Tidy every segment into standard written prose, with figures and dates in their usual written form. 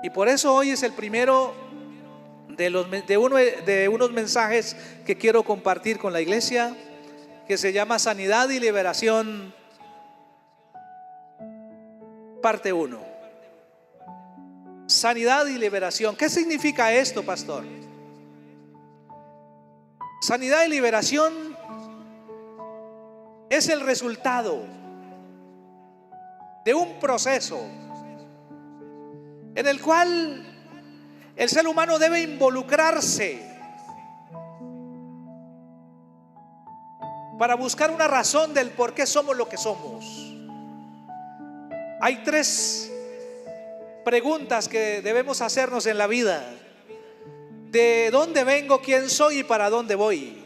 Y por eso hoy es el primero de unos mensajes que quiero compartir con la iglesia, que se llama Sanidad y Liberación, parte 1. Sanidad y liberación. ¿Qué significa esto, pastor? Sanidad y liberación es el resultado de un proceso en el cual el ser humano debe involucrarse para buscar una razón del por qué somos lo que somos. Hay 3 preguntas que debemos hacernos en la vida: ¿de dónde vengo, quién soy y para dónde voy?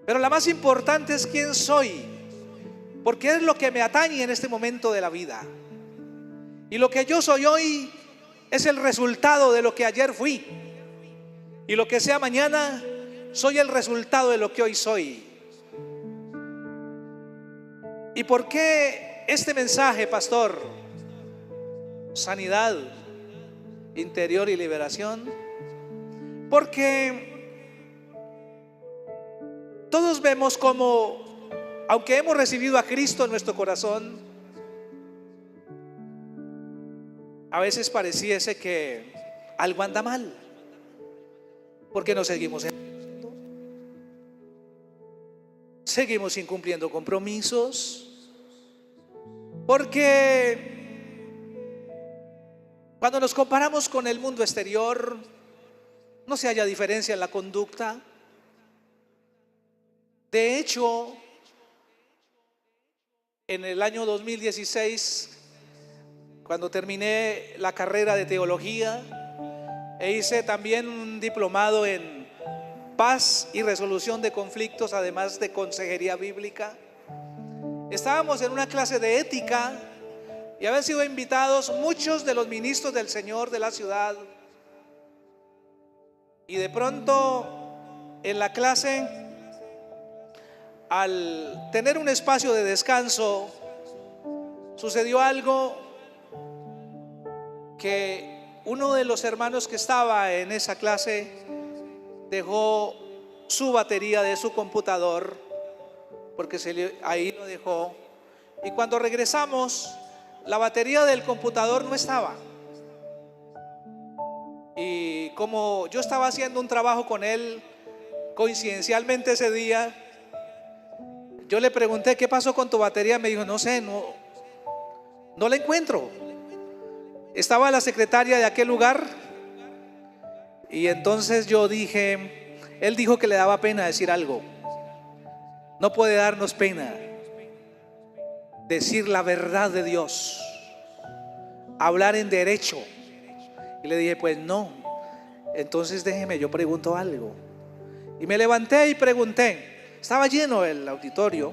Pero la más importante es quién soy, porque es lo que me atañe en este momento de la vida. Y lo que yo soy hoy es el resultado de lo que ayer fui, y lo que sea mañana soy el resultado de lo que hoy soy. ¿Y por qué este mensaje, pastor? Sanidad interior y liberación. Porque todos vemos como, aunque hemos recibido a Cristo en nuestro corazón, a veces pareciese que algo anda mal, porque no seguimos incumpliendo compromisos, porque cuando nos comparamos con el mundo exterior no se halla diferencia en la conducta. De hecho, en el año 2016, cuando terminé la carrera de teología e hice también un diplomado en paz y resolución de conflictos, además de consejería bíblica, estábamos en una clase de ética y habían sido invitados muchos de los ministros del Señor de la ciudad. Y de pronto en la clase, al tener un espacio de descanso, sucedió algo que uno de los hermanos que estaba en esa clase dejó su batería de su computador, porque ahí lo dejó, y cuando regresamos la batería del computador no estaba. Y como yo estaba haciendo un trabajo con él coincidencialmente ese día, yo le pregunté: ¿qué pasó con tu batería? Me dijo: no sé, no la encuentro. Estaba la secretaria de aquel lugar. Y entonces yo dije: él dijo que le daba pena decir algo. No puede darnos pena decir la verdad de Dios, hablar en derecho. Y le dije: pues no. Entonces déjeme, yo pregunto algo. Y me levanté y pregunté. Estaba lleno el auditorio.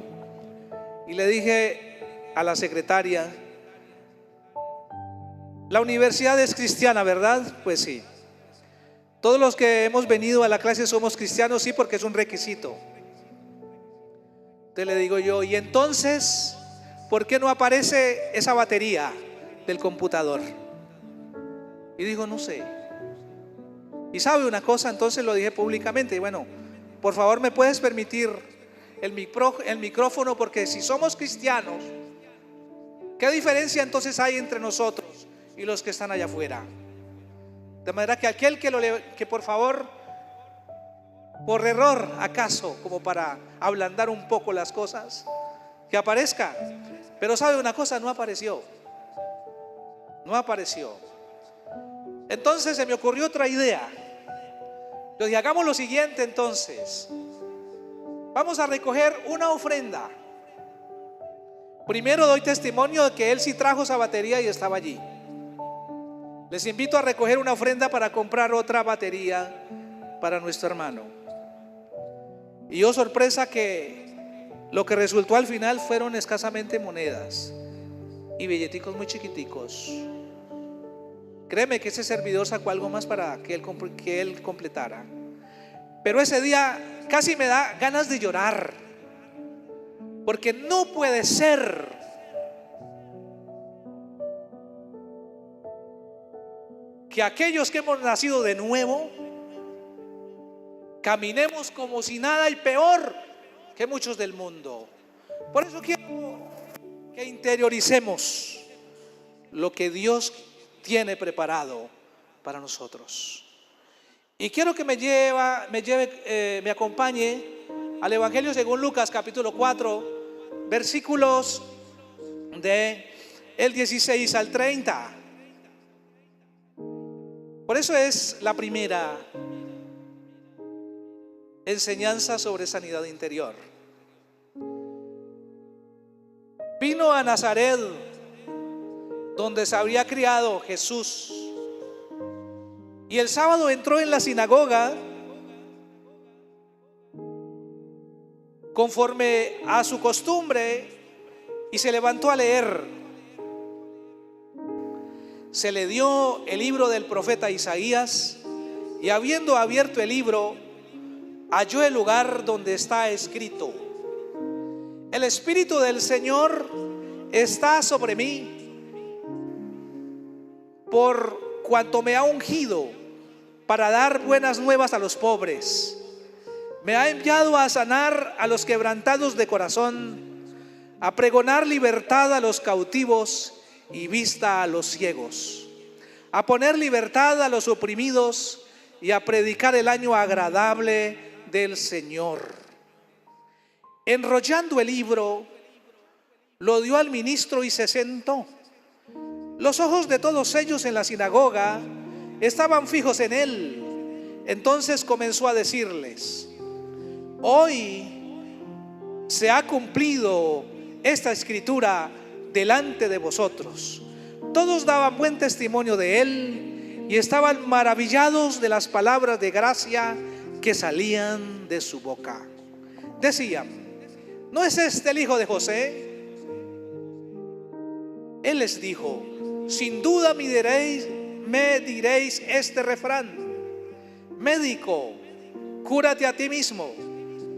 Y le dije a la secretaria: la universidad es cristiana, ¿verdad? Pues sí. Todos los que hemos venido a la clase somos cristianos, sí, porque es un requisito. Entonces le digo yo: y entonces, ¿por qué no aparece esa batería del computador? Y dijo: no sé. Y sabe una cosa, entonces lo dije públicamente: y bueno, por favor, ¿me puedes permitir el micrófono? Porque si somos cristianos, ¿qué diferencia entonces hay entre nosotros y los que están allá afuera? De manera que aquel que por favor, por error acaso, como para ablandar un poco las cosas, que aparezca. Pero sabe una cosa, no apareció. No apareció. Entonces se me ocurrió otra idea. Yo dije: hagamos lo siguiente entonces. Vamos a recoger una ofrenda. Primero doy testimonio de que él sí trajo esa batería y estaba allí. Les invito a recoger una ofrenda para comprar otra batería para nuestro hermano. Y oh sorpresa, que lo que resultó al final fueron escasamente monedas y billeticos muy chiquiticos. Créeme que ese servidor sacó algo más para que él completara. Pero ese día casi me da ganas de llorar, porque no puede ser que aquellos que hemos nacido de nuevo caminemos como si nada y peor que muchos del mundo. Por eso quiero que interioricemos lo que Dios tiene preparado para nosotros. Y quiero que me acompañe al Evangelio según Lucas capítulo 4, versículos de el 16 al 30. Por eso es la primera enseñanza sobre sanidad interior. Vino a Nazaret, donde se había criado Jesús, y el sábado entró en la sinagoga conforme a su costumbre y se levantó a leer. Se le dio el libro del profeta Isaías, y habiendo abierto el libro, halló el lugar donde está escrito: el Espíritu del Señor está sobre mí, por cuanto me ha ungido para dar buenas nuevas a los pobres. Me ha enviado a sanar a los quebrantados de corazón, a pregonar libertad a los cautivos y vista a los ciegos, a poner libertad a los oprimidos y a predicar el año agradable del Señor. Enrollando el libro, lo dio al ministro y se sentó. Los ojos de todos ellos en la sinagoga estaban fijos en él. Entonces comenzó a decirles: hoy se ha cumplido esta escritura delante de vosotros. Todos daban buen testimonio de él y estaban maravillados de las palabras de gracia que salían de su boca. Decían: ¿no es este el hijo de José? Él les dijo: sin duda me diréis este refrán: médico, cúrate a ti mismo.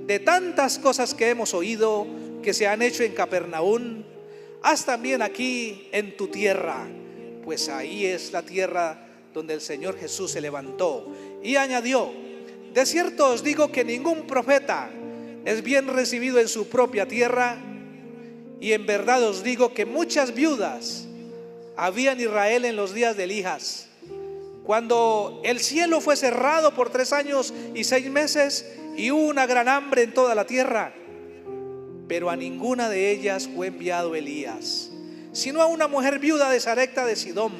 De tantas cosas que hemos oído que se han hecho en Capernaum, haz también aquí en tu tierra. Pues ahí es la tierra donde el Señor Jesús se levantó. Y añadió: de cierto os digo que ningún profeta es bien recibido en su propia tierra. Y en verdad os digo que muchas viudas había en Israel en los días de Elías, cuando el cielo fue cerrado por 3 años y 6 meses y hubo una gran hambre en toda la tierra. Pero a ninguna de ellas fue enviado Elías, sino a una mujer viuda de Sarepta de Sidón.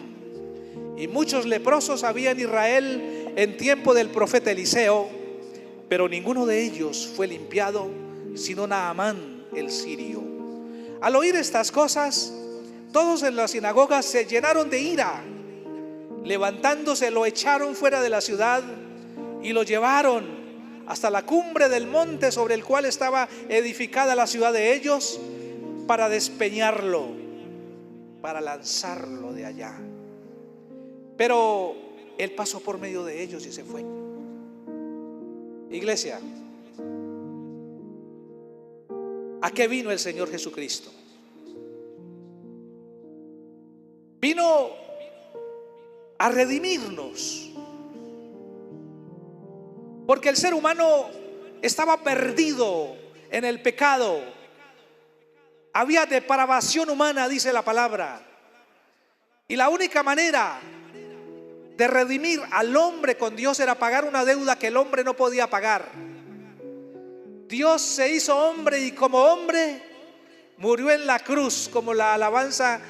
Y muchos leprosos había en Israel en tiempo del profeta Eliseo, pero ninguno de ellos fue limpiado, sino Naamán el sirio. Al oír estas cosas, todos en la sinagoga se llenaron de ira. Levantándose, lo echaron fuera de la ciudad y lo llevaron hasta la cumbre del monte sobre el cual estaba edificada la ciudad de ellos, para despeñarlo, para lanzarlo de allá. Pero él pasó por medio de ellos y se fue. Iglesia, ¿a qué vino el Señor Jesucristo? Vino a redimirnos, porque el ser humano estaba perdido en el pecado. Había depravación humana, dice la palabra, y la única manera de redimir al hombre con Dios era pagar una deuda que el hombre no podía pagar. Dios se hizo hombre y como hombre murió en la cruz, como la alabanza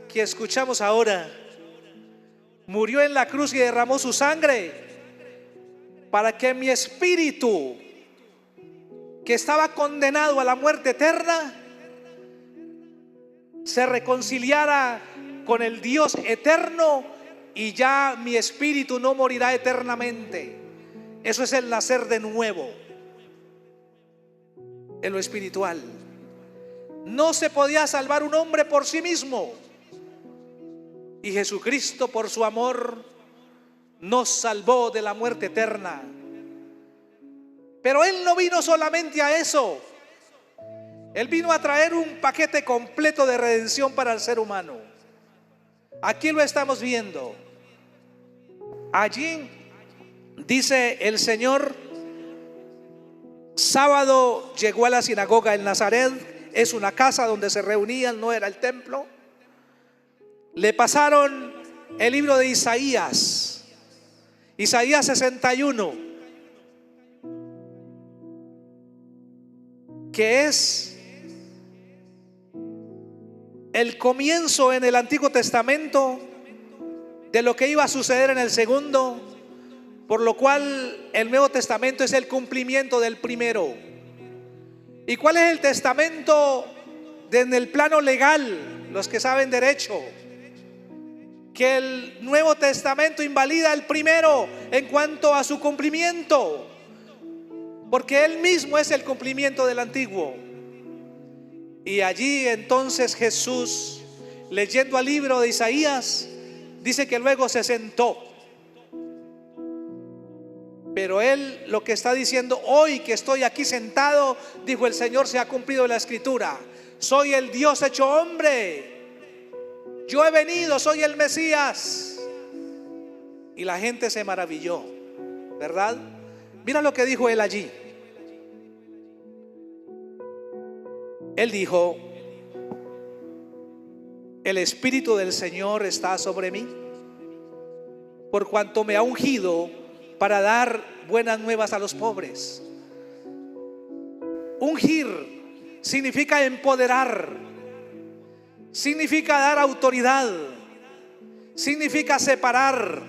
que escuchamos ahora. Murió en la cruz y derramó su sangre para que mi espíritu, que estaba condenado a la muerte eterna, se reconciliara con el Dios eterno, y ya mi espíritu no morirá eternamente. Eso es el nacer de nuevo en lo espiritual. No se podía salvar un hombre por sí mismo, y Jesucristo, por su amor, nos salvó de la muerte eterna. Pero Él no vino solamente a eso. Él vino a traer un paquete completo de redención para el ser humano. Aquí lo estamos viendo. Allí dice el Señor: sábado llegó a la sinagoga en Nazaret. Es una casa donde se reunían, no era el templo. Le pasaron el libro de Isaías 61, que es el comienzo en el Antiguo Testamento de lo que iba a suceder en el segundo, por lo cual el Nuevo Testamento es el cumplimiento del primero. ¿Y cuál es el testamento en el plano legal? Los que saben derecho, que el Nuevo Testamento invalida el primero en cuanto a su cumplimiento, porque él mismo es el cumplimiento del antiguo. Y allí entonces Jesús, leyendo al libro de Isaías, dice que luego se sentó. Pero él lo que está diciendo: hoy que estoy aquí sentado, dijo el Señor, se ha cumplido la escritura. Soy el Dios hecho hombre. Yo he venido, soy el Mesías. Y la gente se maravilló, ¿verdad? Mira lo que dijo él allí. Él dijo: el Espíritu del Señor está sobre mí, por cuanto me ha ungido para dar buenas nuevas a los pobres. Ungir significa empoderar, significa dar autoridad, significa separar.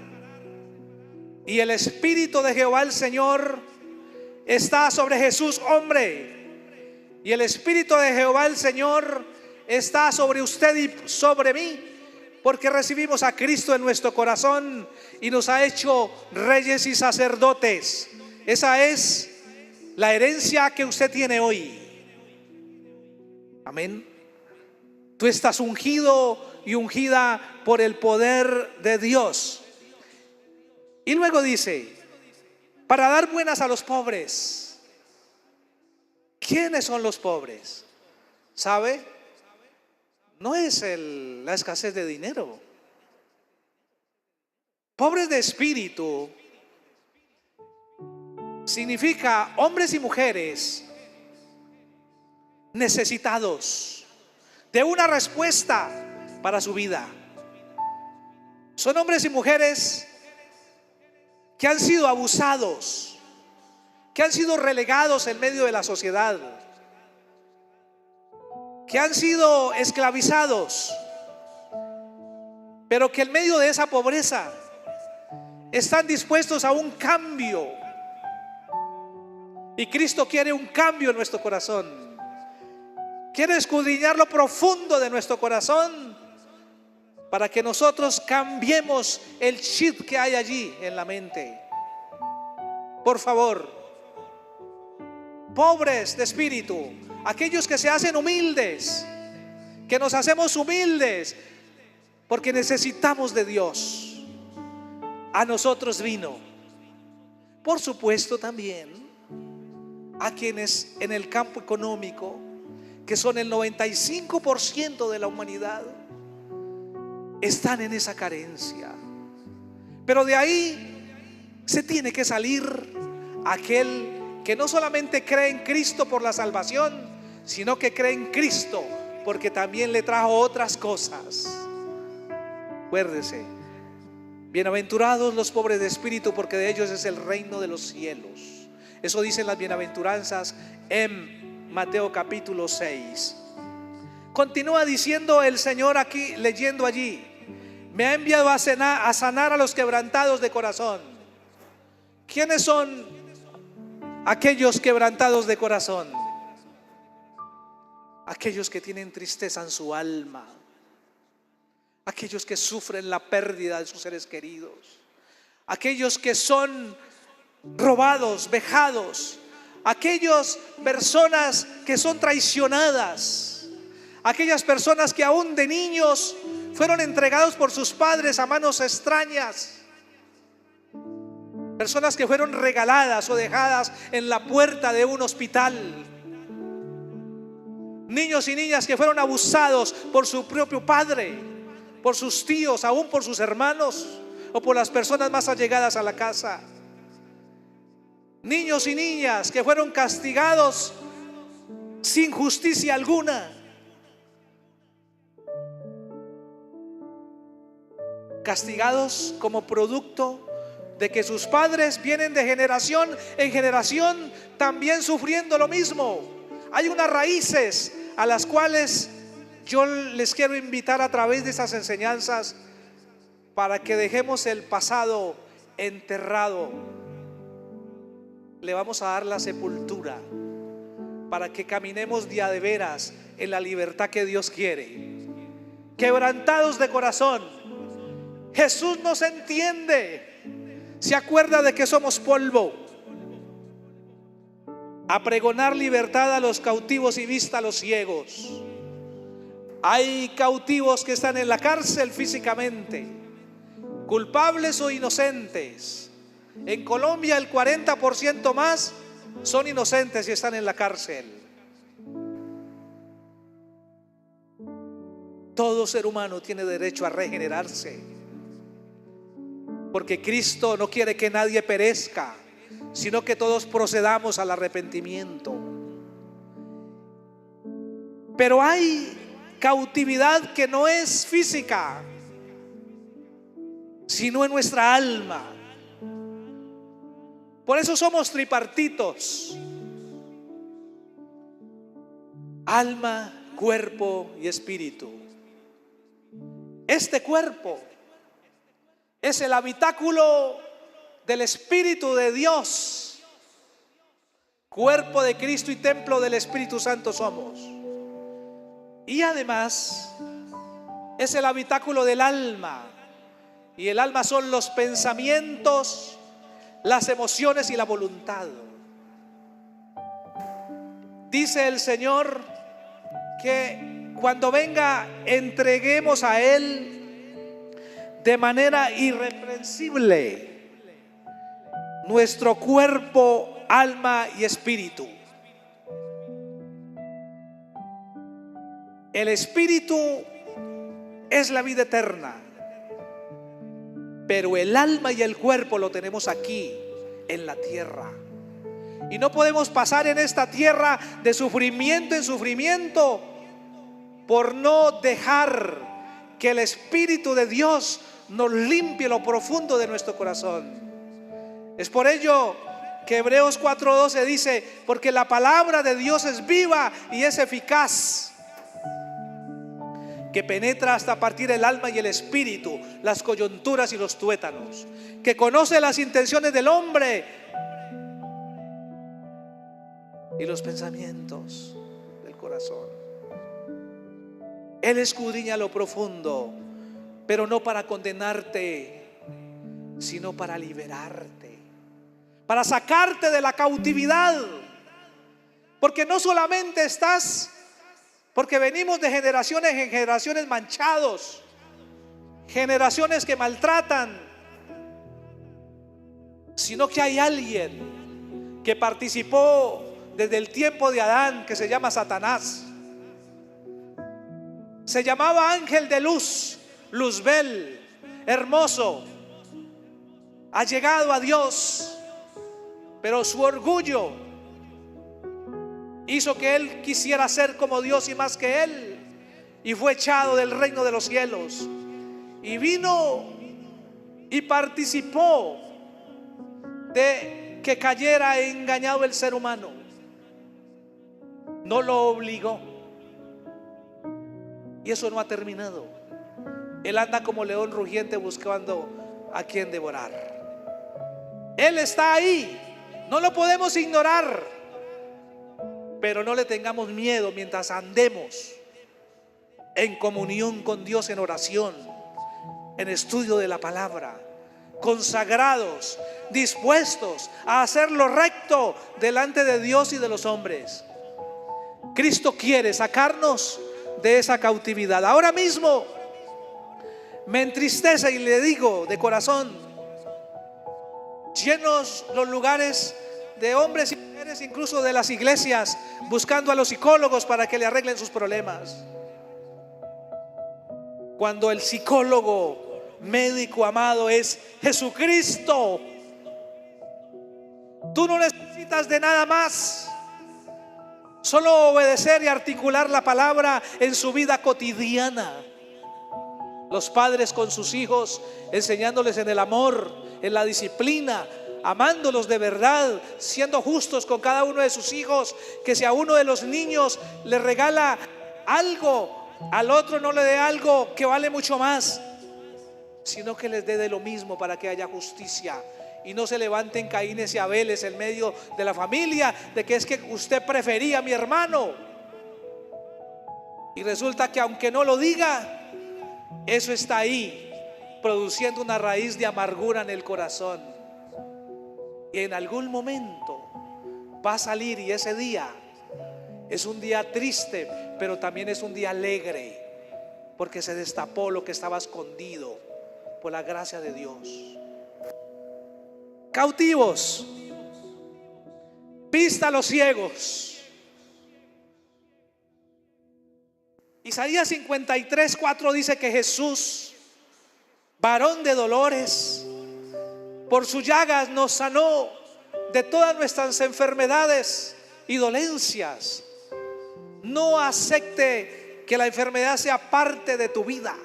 Y el Espíritu de Jehová el Señor está sobre Jesús, hombre. Y el Espíritu de Jehová el Señor está sobre usted y sobre mí, porque recibimos a Cristo en nuestro corazón y nos ha hecho reyes y sacerdotes. Esa es la herencia que usted tiene hoy. Amén. Tú estás ungido y ungida por el poder de Dios. Y luego dice: para dar buenas a los pobres. ¿Quiénes son los pobres? ¿Sabe? No es la escasez de dinero. Pobres de espíritu significa hombres y mujeres necesitados de una respuesta para su vida. Son hombres y mujeres que han sido abusados, que han sido relegados en medio de la sociedad, que han sido esclavizados, pero que en medio de esa pobreza están dispuestos a un cambio. Y Cristo quiere un cambio en nuestro corazón. Quiere escudriñar lo profundo de nuestro corazón para que nosotros cambiemos el chip que hay allí en la mente. Por favor, pobres de espíritu, aquellos que se hacen humildes, que nos hacemos humildes porque necesitamos de Dios. A nosotros vino. Por supuesto también a quienes en el campo económico, que son el 95% de la humanidad, están en esa carencia. Pero de ahí se tiene que salir aquel que no solamente cree en Cristo por la salvación, sino que cree en Cristo porque también le trajo otras cosas. Acuérdese: bienaventurados los pobres de espíritu, porque de ellos es el reino de los cielos. Eso dicen las bienaventuranzas en Mateo capítulo 6. Continúa diciendo el Señor aquí, leyendo allí: me ha enviado a sanar a los quebrantados de corazón. ¿Quiénes son aquellos quebrantados de corazón? Aquellos que tienen tristeza en su alma, aquellos que sufren la pérdida de sus seres queridos, aquellos que son robados, vejados, aquellas personas que son traicionadas, aquellas personas que aún de niños fueron entregados por sus padres a manos extrañas, personas que fueron regaladas o dejadas en la puerta de un hospital, niños y niñas que fueron abusados por su propio padre, por sus tíos, aún por sus hermanos, o por las personas más allegadas a la casa. Niños y niñas que fueron castigados sin justicia alguna. Castigados como producto de que sus padres vienen de generación en generación también sufriendo lo mismo. Hay unas raíces a las cuales yo les quiero invitar a través de esas enseñanzas para que dejemos el pasado enterrado. Le vamos a dar la sepultura para que caminemos de a de veras en la libertad que Dios quiere. Quebrantados de corazón. Jesús nos entiende. Se acuerda de que somos polvo. A pregonar libertad a los cautivos y vista a los ciegos. Hay cautivos que están en la cárcel físicamente, culpables o inocentes. En Colombia el 40% más son inocentes y están en la cárcel. Todo ser humano tiene derecho a regenerarse, porque Cristo no quiere que nadie perezca, sino que todos procedamos al arrepentimiento. Pero hay cautividad que no es física, sino en nuestra alma. Por eso somos tripartitos: alma, cuerpo y espíritu. Este cuerpo es el habitáculo del Espíritu de Dios. Cuerpo de Cristo y templo del Espíritu Santo somos. Y además es el habitáculo del alma. Y el alma son los pensamientos, las emociones y la voluntad. Dice el Señor que cuando venga entreguemos a Él de manera irreprensible nuestro cuerpo, alma y espíritu. El espíritu es la vida eterna, pero el alma y el cuerpo lo tenemos aquí en la tierra. Y no podemos pasar en esta tierra de sufrimiento en sufrimiento por no dejar que el Espíritu de Dios nos limpie lo profundo de nuestro corazón. Es por ello que Hebreos 4:12 dice: porque la palabra de Dios es viva y es eficaz, que penetra hasta partir el alma y el espíritu, las coyunturas y los tuétanos, que conoce las intenciones del hombre y los pensamientos del corazón. Él escudriña lo profundo, pero no para condenarte, sino para liberarte, para sacarte de la cautividad. Porque no solamente estás, porque venimos de generaciones en generaciones manchados, generaciones que maltratan, sino que hay alguien que participó desde el tiempo de Adán, que se llama Satanás. Se llamaba ángel de luz, Luzbel, hermoso, allegado a Dios, pero su orgullo hizo que él quisiera ser como Dios y más que él, y fue echado del reino de los cielos. Y vino y participó de que cayera engañado el ser humano. No lo obligó. Y eso no ha terminado. Él anda como león rugiente buscando a quien devorar. Él está ahí, no lo podemos ignorar, pero no le tengamos miedo mientras andemos en comunión con Dios, en oración, en estudio de la palabra, consagrados, dispuestos a hacer lo recto delante de Dios y de los hombres. Cristo quiere sacarnos de esa cautividad. Ahora mismo me entristece y le digo de corazón: llenos los lugares de hombres y mujeres, incluso de las iglesias, buscando a los psicólogos para que le arreglen sus problemas, cuando el psicólogo médico amado es Jesucristo. Tú no necesitas de nada más, solo obedecer y articular la palabra en su vida cotidiana. Los padres con sus hijos, enseñándoles en el amor, en la disciplina, amándolos de verdad, siendo justos con cada uno de sus hijos. Que si a uno de los niños le regala algo, al otro no le dé algo que vale mucho más, sino que les dé de lo mismo, para que haya justicia y no se levanten Caínes y Abeles en medio de la familia, de que es que usted prefería a mi hermano, y resulta que aunque no lo diga, eso está ahí produciendo una raíz de amargura en el corazón. Y en algún momento va a salir, y ese día es un día triste, pero también es un día alegre, porque se destapó lo que estaba escondido por la gracia de Dios. Cautivos, vista a los ciegos. Isaías 53:4 dice que Jesús, varón de dolores, por sus llagas nos sanó de todas nuestras enfermedades y dolencias. No acepte que la enfermedad sea parte de tu vida.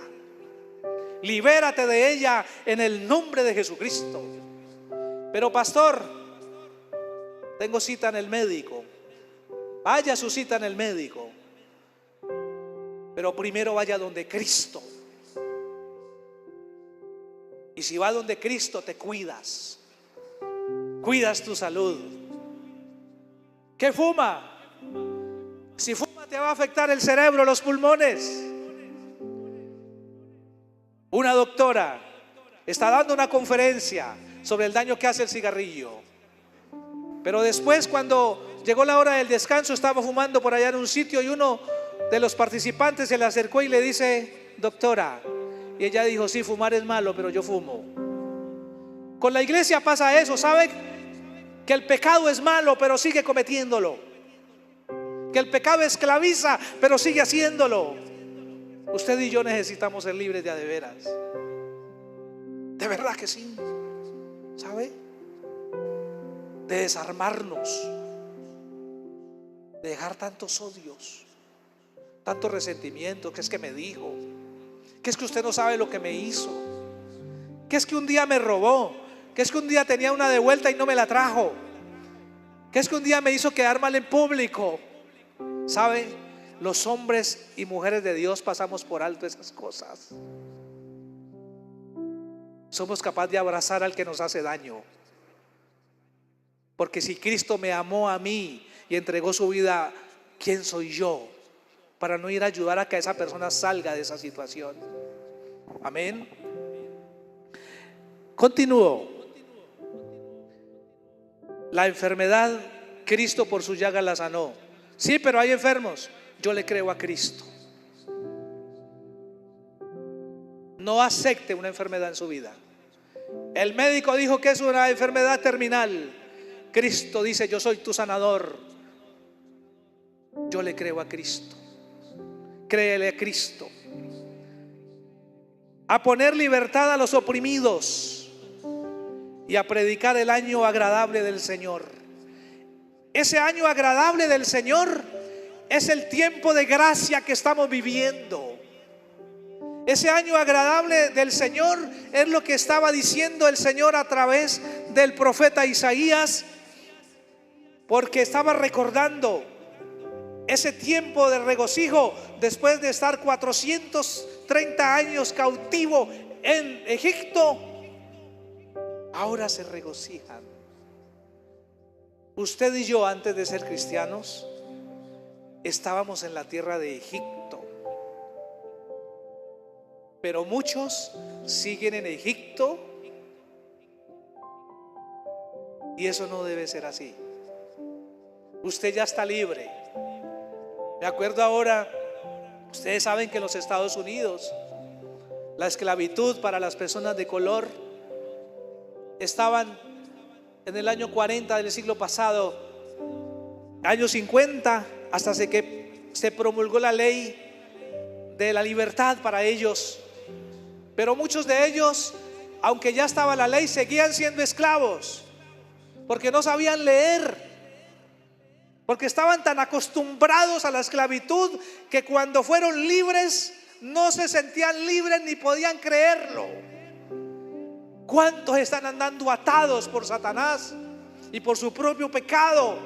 Libérate de ella en el nombre de Jesucristo. Pero pastor, tengo cita en el médico. Vaya a su cita en el médico, pero primero vaya donde Cristo. Y si va donde Cristo, te cuidas tu salud. ¿Qué fuma? Si fuma, te va a afectar el cerebro, los pulmones. Una doctora está dando una conferencia sobre el daño que hace el cigarrillo, pero después, cuando llegó la hora del descanso, estaba fumando por allá en un sitio, y uno de los participantes se le acercó y le dice: doctora. Y ella dijo: sí, fumar es malo, pero yo fumo. Con la iglesia pasa eso. ¿Sabe que el pecado es malo, pero sigue cometiéndolo? Que el pecado esclaviza, pero sigue haciéndolo. Usted y yo necesitamos ser libres de a de veras. De verdad que sí. ¿Sabe? De desarmarnos, de dejar tantos odios, tanto resentimiento. Que es que me dijo, que es que usted no sabe lo que me hizo, que es que un día me robó, que es que un día tenía una de vuelta y no me la trajo, que es que un día me hizo quedar mal en público. ¿Sabe? Los hombres y mujeres de Dios pasamos por alto esas cosas. Somos capaces de abrazar al que nos hace daño, porque si Cristo me amó a mí y entregó su vida, ¿quién soy yo para no ir a ayudar a que esa persona salga de esa situación? Amén. Continúo. La enfermedad, Cristo por su llaga la sanó. Sí, pero hay enfermos. Yo le creo a Cristo. No acepte una enfermedad en su vida. El médico dijo que es una enfermedad terminal. Cristo dice: yo soy tu sanador. Yo le creo a Cristo. Créele a Cristo. A poner libertad a los oprimidos y a predicar el año agradable del Señor. Ese año agradable del Señor es el tiempo de gracia que estamos viviendo. Ese año agradable del Señor es lo que estaba diciendo el Señor a través del profeta Isaías, porque estaba recordando ese tiempo de regocijo después de estar 430 años cautivo en Egipto. Ahora se regocijan. Usted y yo, antes de ser cristianos, estábamos en la tierra de Egipto, pero muchos siguen en Egipto, y eso no debe ser así. Usted ya está libre. Me acuerdo ahora, ustedes saben que en los Estados Unidos la esclavitud para las personas de color estaban en el año 40 del siglo pasado, año 50, hasta que se promulgó la ley de la libertad para ellos. Pero muchos de ellos, aunque ya estaba la ley, seguían siendo esclavos, porque no sabían leer, porque estaban tan acostumbrados a la esclavitud que cuando fueron libres no se sentían libres ni podían creerlo. ¿Cuántos están andando atados por Satanás y por su propio pecado,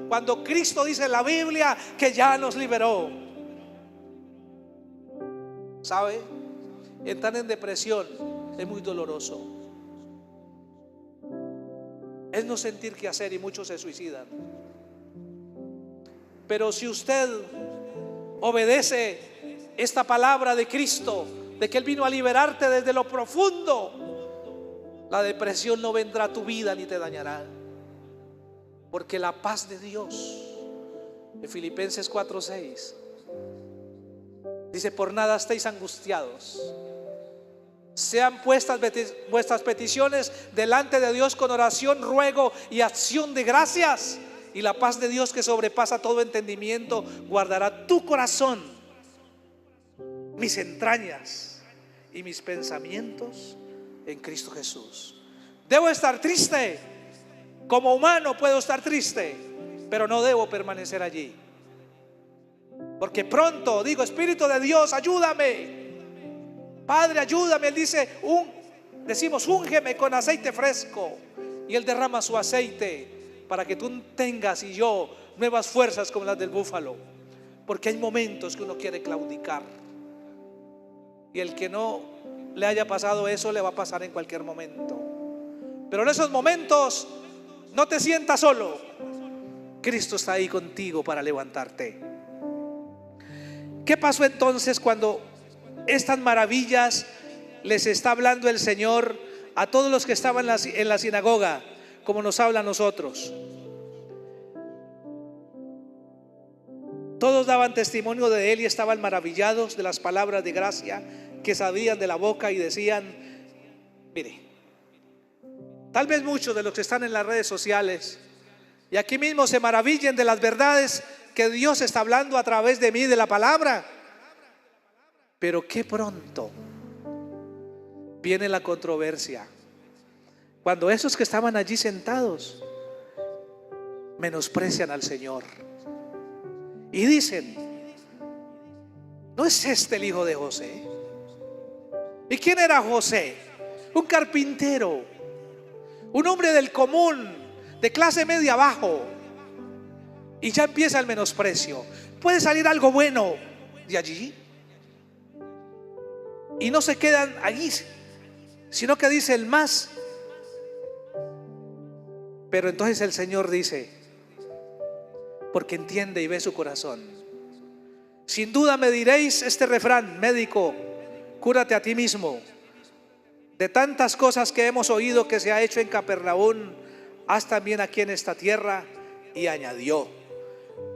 cuando Cristo dice en la Biblia que ya nos liberó? ¿Sabe? Entrar en depresión es muy doloroso. Es no sentir qué hacer y muchos se suicidan. Pero si usted obedece esta palabra de Cristo, de que Él vino a liberarte desde lo profundo, la depresión no vendrá a tu vida ni te dañará, porque la paz de Dios, en Filipenses 4:6 dice: por nada estéis angustiados, sean puestas vuestras peticiones delante de Dios con oración, ruego y acción de gracias, y la paz de Dios, que sobrepasa todo entendimiento, guardará tu corazón, mis entrañas y mis pensamientos en Cristo Jesús. Debo estar triste, como humano puedo estar triste, pero no debo permanecer allí, porque pronto digo: Espíritu de Dios, ayúdame, Padre, ayúdame. Él dice, decimos: úngeme con aceite fresco, y Él derrama su aceite para que tú tengas y yo nuevas fuerzas como las del búfalo, porque hay momentos que uno quiere claudicar, y el que no le haya pasado eso le va a pasar en cualquier momento. Pero en esos momentos no te sientas solo, Cristo está ahí contigo para levantarte. ¿Qué pasó entonces cuando estas maravillas les está hablando el Señor a todos los que estaban en la sinagoga, como nos habla a nosotros? Todos daban testimonio de Él y estaban maravillados de las palabras de gracia que salían de la boca, y decían: mire, tal vez muchos de los que están en las redes sociales y aquí mismo se maravillen de las verdades que Dios está hablando a través de mí, de la palabra, pero qué pronto viene la controversia, cuando esos que estaban allí sentados menosprecian al Señor y dicen: ¿no es este el hijo de José? ¿Y quién era José? Un carpintero, un hombre del común, de clase media abajo. Y ya empieza el menosprecio. Puede salir algo bueno de allí, y no se quedan allí, sino que dice el más. Pero entonces el Señor dice, porque entiende y ve su corazón: sin duda me diréis este refrán: médico, cúrate a ti mismo. De tantas cosas que hemos oído que se ha hecho en Capernaum, haz también aquí en esta tierra. Y añadió: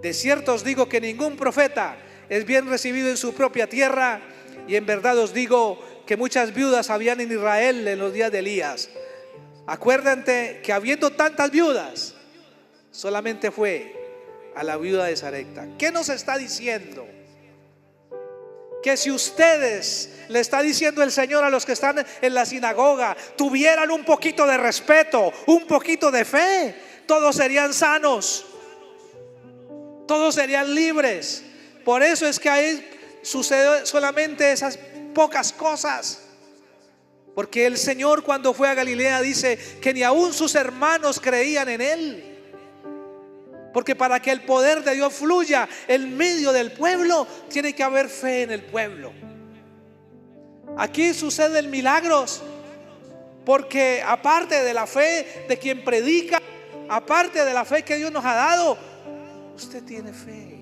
de cierto os digo que ningún profeta es bien recibido en su propia tierra, y en verdad os digo que muchas viudas habían en Israel en los días de Elías. Acuérdate que habiendo tantas viudas, solamente fue a la viuda de Sarepta. ¿Qué nos está diciendo? Que si ustedes, le está diciendo el Señor a los que están en la sinagoga, tuvieran un poquito de respeto, un poquito de fe, todos serían sanos, todos serían libres. Por eso es que ahí sucede solamente esas pocas cosas, porque el Señor, cuando fue a Galilea, dice que ni aún sus hermanos creían en Él. Porque para que el poder de Dios fluya en medio del pueblo, tiene que haber fe en el pueblo. Aquí suceden milagros porque aparte de la fe de quien predica, aparte de la fe que Dios nos ha dado, usted tiene fe,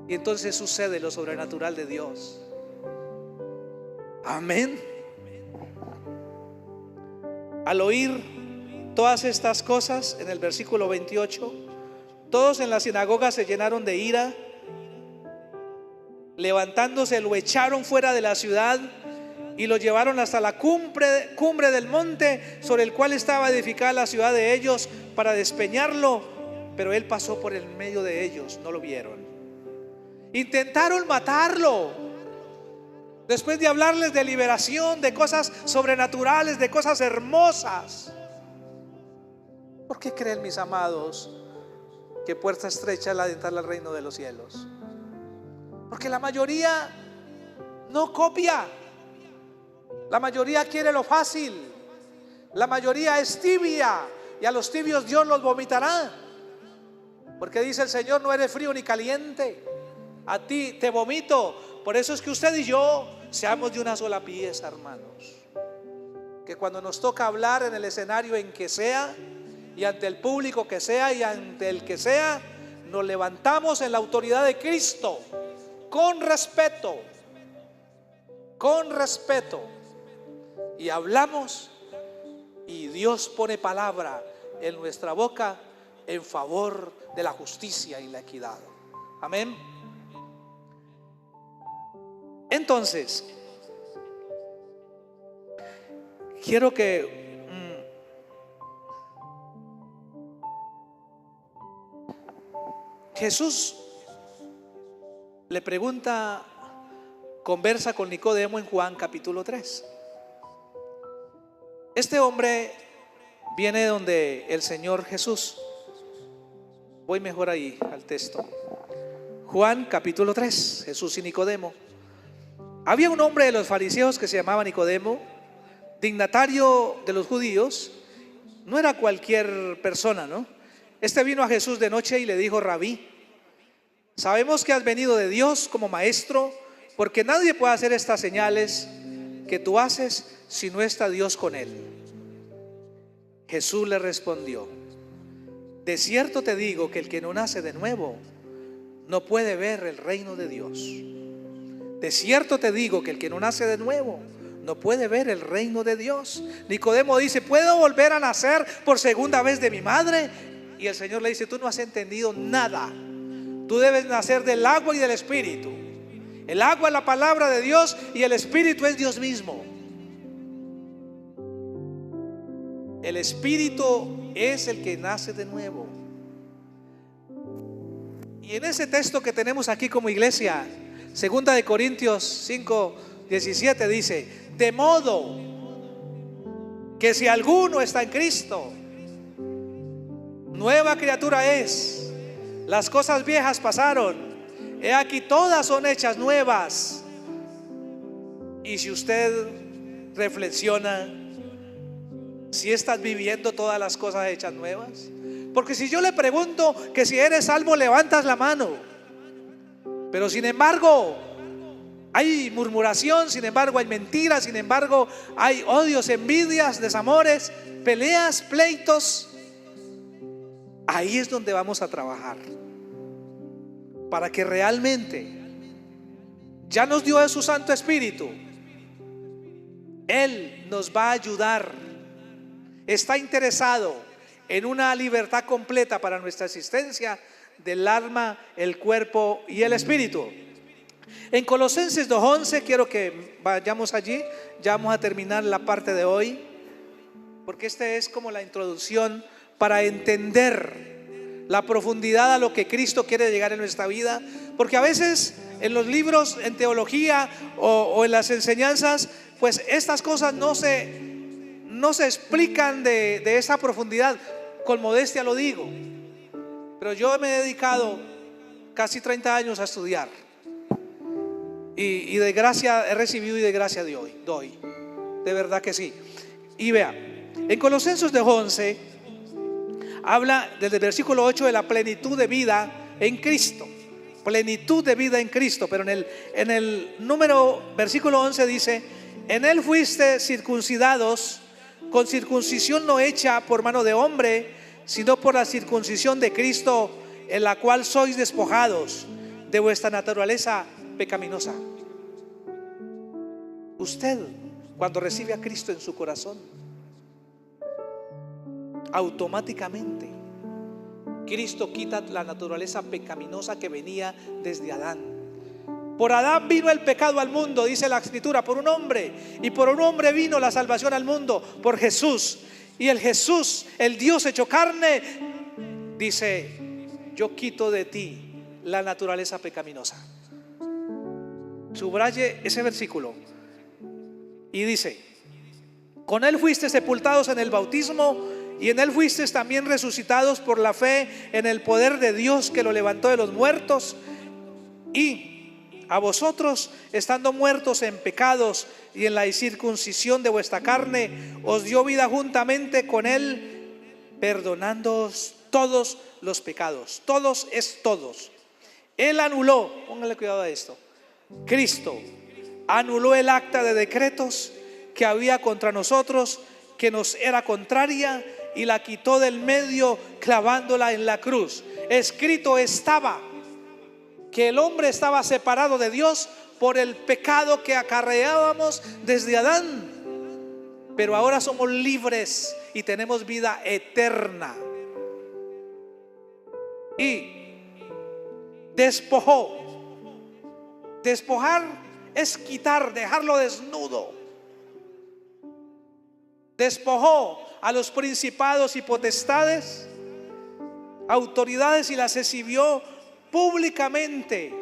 y entonces sucede lo sobrenatural de Dios. Amén. Al oír todas estas cosas, en el versículo 28, todos en la sinagoga se llenaron de ira. Levantándose, lo echaron fuera de la ciudad y lo llevaron hasta la cumbre del monte sobre el cual estaba edificada la ciudad de ellos, para despeñarlo. Pero él pasó por el medio de ellos, no lo vieron. Intentaron matarlo, Después de hablarles de liberación, de cosas sobrenaturales, de cosas hermosas. ¿Por qué creen, mis amados, que puerta estrecha es la de entrar al reino de los cielos? Porque la mayoría no copia. La mayoría quiere lo fácil. La mayoría es tibia, y a los tibios Dios los vomitará. Porque dice el Señor: no eres frío ni caliente, a ti te vomito. Por eso es que usted y yo seamos de una sola pieza, hermanos. Que cuando nos toca hablar en el escenario en que sea, y ante el público que sea, y ante el que sea, nos levantamos en la autoridad de Cristo, con respeto, y hablamos, y Dios pone palabra en nuestra boca en favor de la justicia y la equidad. Amén. Entonces, quiero que Jesús le pregunta, conversa con Nicodemo en Juan capítulo 3. Este hombre viene donde el Señor Jesús. Voy mejor ahí al texto. Juan capítulo 3, Jesús y Nicodemo. Había un hombre de los fariseos que se llamaba Nicodemo, dignatario de los judíos. No era cualquier persona, ¿no? Este vino a Jesús de noche y le dijo: Rabí, sabemos que has venido de Dios como maestro, porque nadie puede hacer estas señales que tú haces si no está Dios con él. Jesús le respondió: de cierto te digo que el que no nace de nuevo no puede ver el reino de Dios. De cierto te digo que el que no nace de nuevo no puede ver el reino de Dios. Nicodemo dice: ¿puedo volver a nacer por segunda vez de mi madre? Y el Señor le dice: tú no has entendido nada. Tú debes nacer del agua y del Espíritu. El agua es la palabra de Dios y el Espíritu es Dios mismo. El Espíritu es el que nace de nuevo. Y en ese texto que tenemos aquí como iglesia, 2 de Corintios 5:17 dice: de modo que si alguno está en Cristo, nueva criatura es. Las cosas viejas pasaron, he aquí todas son hechas nuevas. Y si usted reflexiona, si estás viviendo todas las cosas hechas nuevas. Porque si yo le pregunto que si eres salvo, levantas la mano, pero sin embargo hay murmuración, sin embargo hay mentiras, sin embargo hay odios, envidias, desamores, peleas, pleitos. Ahí es donde vamos a trabajar para que realmente ya nos dio de su Santo Espíritu. Él nos va a ayudar. Está interesado en una libertad completa para nuestra existencia del alma, el cuerpo y el espíritu. En Colosenses 2:11, quiero que vayamos allí. Ya vamos a terminar la parte de hoy, porque esta es como la introducción para entender la profundidad a lo que Cristo quiere llegar en nuestra vida. Porque a veces en los libros, en teología o en las enseñanzas, pues estas cosas no se explican de esa profundidad. Con modestia lo digo, pero yo me he dedicado casi 30 años a estudiar, y de gracia he recibido y de gracia doy, de verdad que sí. Y vea, en Colosenses 2:11 habla desde el versículo 8 de la plenitud de vida en Cristo. Plenitud de vida en Cristo. Pero en el versículo 11 dice: en él fuiste circuncidados con circuncisión no hecha por mano de hombre, sino por la circuncisión de Cristo, en la cual sois despojados de vuestra naturaleza pecaminosa. Usted, cuando recibe a Cristo en su corazón, automáticamente Cristo quita la naturaleza pecaminosa que venía desde Adán. Por Adán vino el pecado al mundo, dice la Escritura, por un hombre, y por un hombre vino la salvación al mundo, por Jesús. Y el Jesús, el Dios hecho carne, dice: yo quito de ti la naturaleza pecaminosa. Subraye ese versículo. Y dice: con Él fuiste sepultados en el bautismo, y en Él fuisteis también resucitados por la fe en el poder de Dios que lo levantó de los muertos. Y a vosotros, estando muertos en pecados y en la incircuncisión de vuestra carne, os dio vida juntamente con Él, perdonándoos todos los pecados. Todos es todos. Él anuló, póngale cuidado a esto, Cristo anuló el acta de decretos que había contra nosotros, que nos era contraria, y la quitó del medio, clavándola en la cruz. Escrito estaba que el hombre estaba separado de Dios por el pecado que acarreábamos desde Adán, pero ahora somos libres y tenemos vida eterna. Y despojó. Despojar es quitar, dejarlo desnudo. Despojó a los principados y potestades, autoridades, y las exhibió públicamente,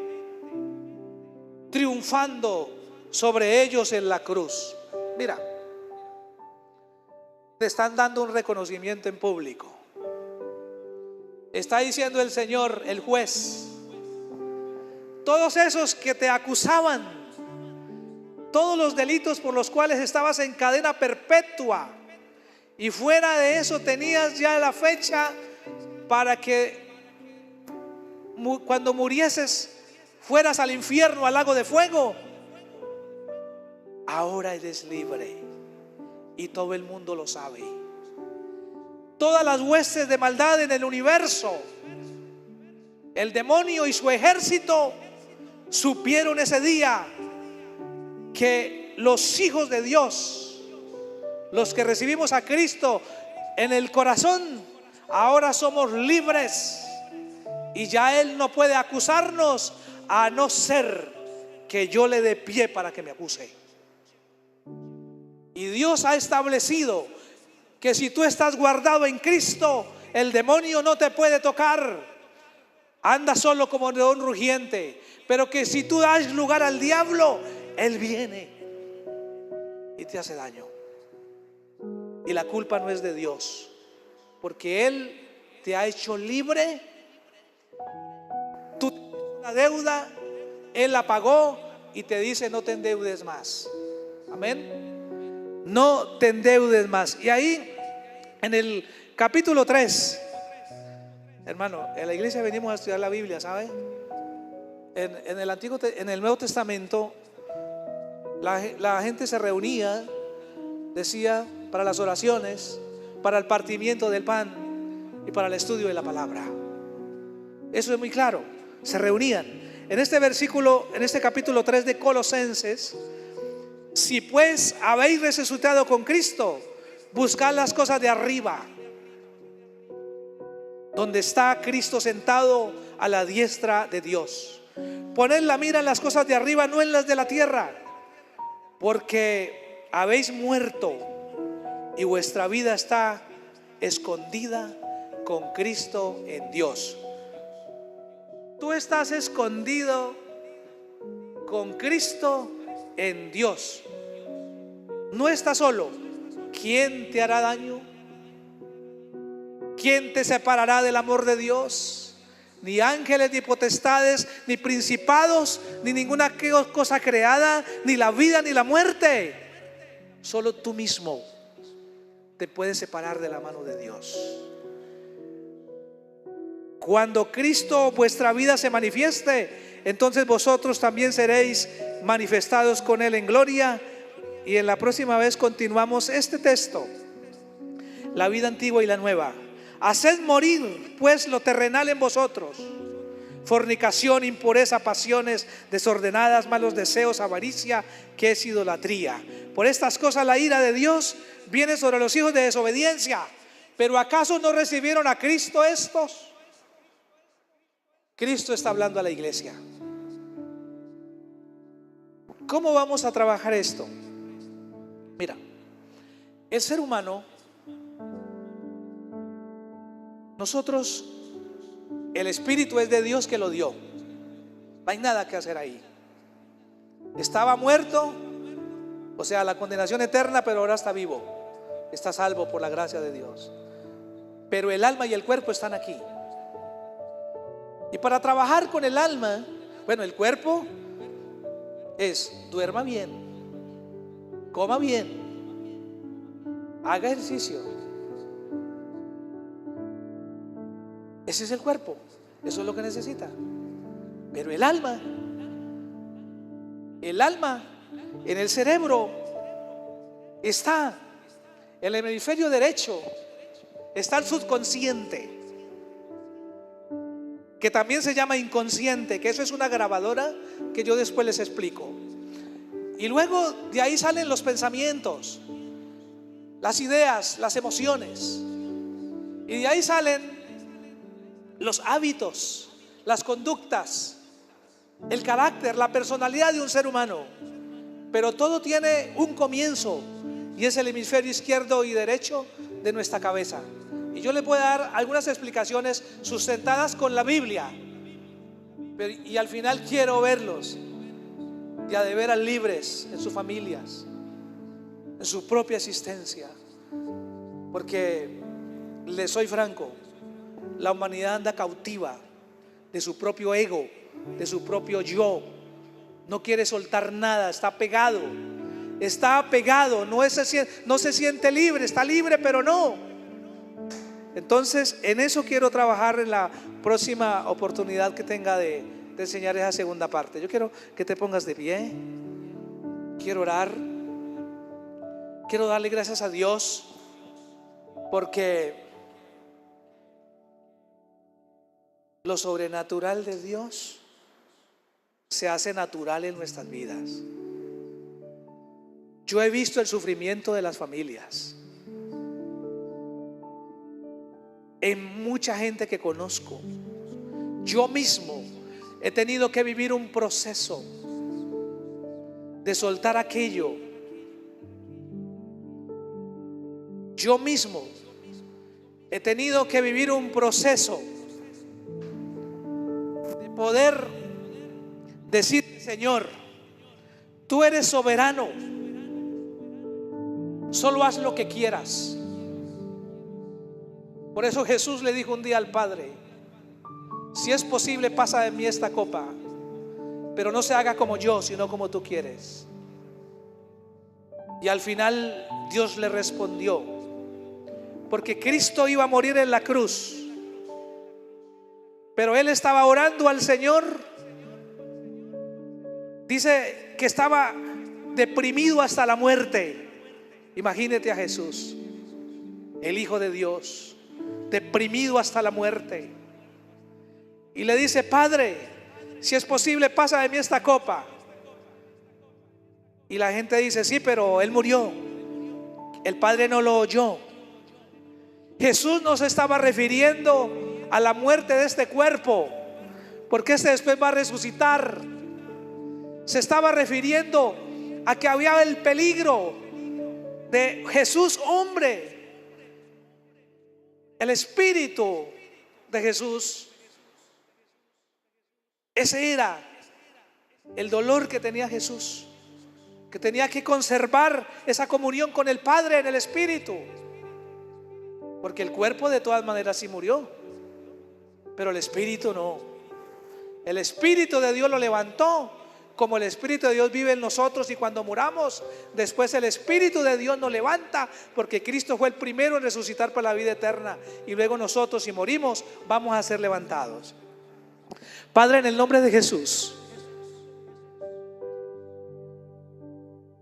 triunfando sobre ellos en la cruz. Mira, te están dando un reconocimiento en público. Está diciendo el Señor, el juez: todos esos que te acusaban, todos los delitos por los cuales estabas en cadena perpetua, y fuera de eso tenías ya la fecha para que cuando murieses fueras al infierno, al lago de fuego, ahora eres libre, y todo el mundo lo sabe. Todas las huestes de maldad en el universo, el demonio y su ejército, supieron ese día que los hijos de Dios, los que recibimos a Cristo en el corazón, ahora somos libres, y ya Él no puede acusarnos, a no ser que yo le dé pie para que me acuse. Y Dios ha establecido que si tú estás guardado en Cristo, el demonio no te puede tocar. Anda solo como león rugiente, pero que si tú das lugar al diablo, él viene y te hace daño. Y la culpa no es de Dios, porque Él te ha hecho libre. Tú tienes una deuda, Él la pagó y te dice: no te endeudes más. Amén. No te endeudes más. Y ahí en el capítulo 3, hermano, en la iglesia venimos a estudiar la Biblia, ¿sabe? En el Nuevo Testamento la gente se reunía, decía, para las oraciones, para el partimiento del pan y para el estudio de la palabra. Eso es muy claro. Se reunían. En este versículo, en este capítulo 3 de Colosenses: si pues habéis resucitado con Cristo, buscad las cosas de arriba, donde está Cristo sentado a la diestra de Dios. Poned la mira en las cosas de arriba, no en las de la tierra, porque habéis muerto y vuestra vida está escondida con Cristo en Dios. Tú estás escondido con Cristo en Dios. No estás solo. ¿Quién te hará daño? ¿Quién te separará del amor de Dios? Ni ángeles, ni potestades, ni principados, ni ninguna cosa creada, ni la vida, ni la muerte. Solo tú mismo te puedes separar de la mano de Dios. Cuando Cristo vuestra vida se manifieste, entonces vosotros también seréis manifestados con Él en gloria. Y en la próxima vez continuamos este texto, la vida antigua y la nueva. Haced morir pues lo terrenal en vosotros: fornicación, impureza, pasiones desordenadas, malos deseos, avaricia, que es idolatría. Por estas cosas la ira de Dios viene sobre los hijos de desobediencia. ¿Pero acaso no recibieron a Cristo estos? Cristo está hablando a la iglesia. ¿Cómo vamos a trabajar esto? Mira, el ser humano, nosotros, el Espíritu es de Dios que lo dio. No hay nada que hacer ahí. Estaba muerto, o sea, la condenación eterna, pero ahora está vivo, está salvo por la gracia de Dios. Pero el alma y el cuerpo están aquí. Y para trabajar con el alma, bueno, el cuerpo es: duerma bien, coma bien, haga ejercicio. Ese es el cuerpo, eso es lo que necesita. Pero el alma en el cerebro está, en el hemisferio derecho está el subconsciente, que también se llama inconsciente, que eso es una grabadora que yo después les explico. Y luego de ahí salen los pensamientos, las ideas, las emociones, y de ahí salen los hábitos, las conductas, el carácter, la personalidad de un ser humano. Pero todo tiene un comienzo, y es el hemisferio izquierdo y derecho de nuestra cabeza. Y yo les voy a dar algunas explicaciones sustentadas con la Biblia, y al final quiero verlos ya de veras libres en sus familias, en su propia existencia. Porque les soy franco, la humanidad anda cautiva de su propio ego, de su propio yo. No quiere soltar nada, está pegado, no se siente libre, está libre pero no. Entonces en eso quiero trabajar en la próxima oportunidad que tenga de enseñar esa segunda parte. Yo quiero que te pongas de pie, quiero orar, quiero darle gracias a Dios porque lo sobrenatural de Dios se hace natural en nuestras vidas. Yo he visto el sufrimiento de las familias en mucha gente que conozco. Yo mismo he tenido que vivir un proceso de soltar aquello. Yo mismo he tenido que vivir un proceso de poder decir: Señor, tú eres soberano, solo haz lo que quieras. Por eso Jesús le dijo un día al Padre: si es posible, pasa de mí esta copa, pero no se haga como yo, sino como tú quieres. Y al final Dios le respondió, porque Cristo iba a morir en la cruz, pero él estaba orando al Señor. Dice que estaba deprimido hasta la muerte. Imagínate a Jesús, el Hijo de Dios, deprimido hasta la muerte. Y le dice: Padre, si es posible, pasa de mí esta copa. Y la gente dice: sí, pero él murió. El Padre no lo oyó. Jesús no se estaba refiriendo a la muerte de este cuerpo, porque este después va a resucitar. Se estaba refiriendo a que había el peligro de Jesús hombre, el espíritu de Jesús. Ese era el dolor que tenía Jesús, que tenía que conservar esa comunión con el Padre en el espíritu, porque el cuerpo de todas maneras sí murió, pero el espíritu no. El espíritu de Dios lo levantó, como el espíritu de Dios vive en nosotros, y cuando muramos, después el espíritu de Dios nos levanta, porque Cristo fue el primero en resucitar para la vida eterna, y luego nosotros, si morimos, vamos a ser levantados. Padre, en el nombre de Jesús,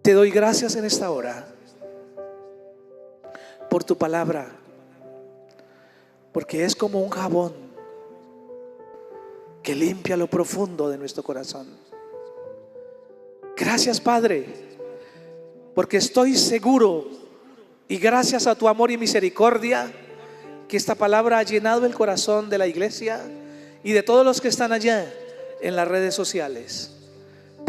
te doy gracias en esta hora por tu palabra, porque es como un jabón que limpia lo profundo de nuestro corazón. Gracias, Padre, porque estoy seguro, y gracias a tu amor y misericordia, que esta palabra ha llenado el corazón de la iglesia y de todos los que están allá en las redes sociales.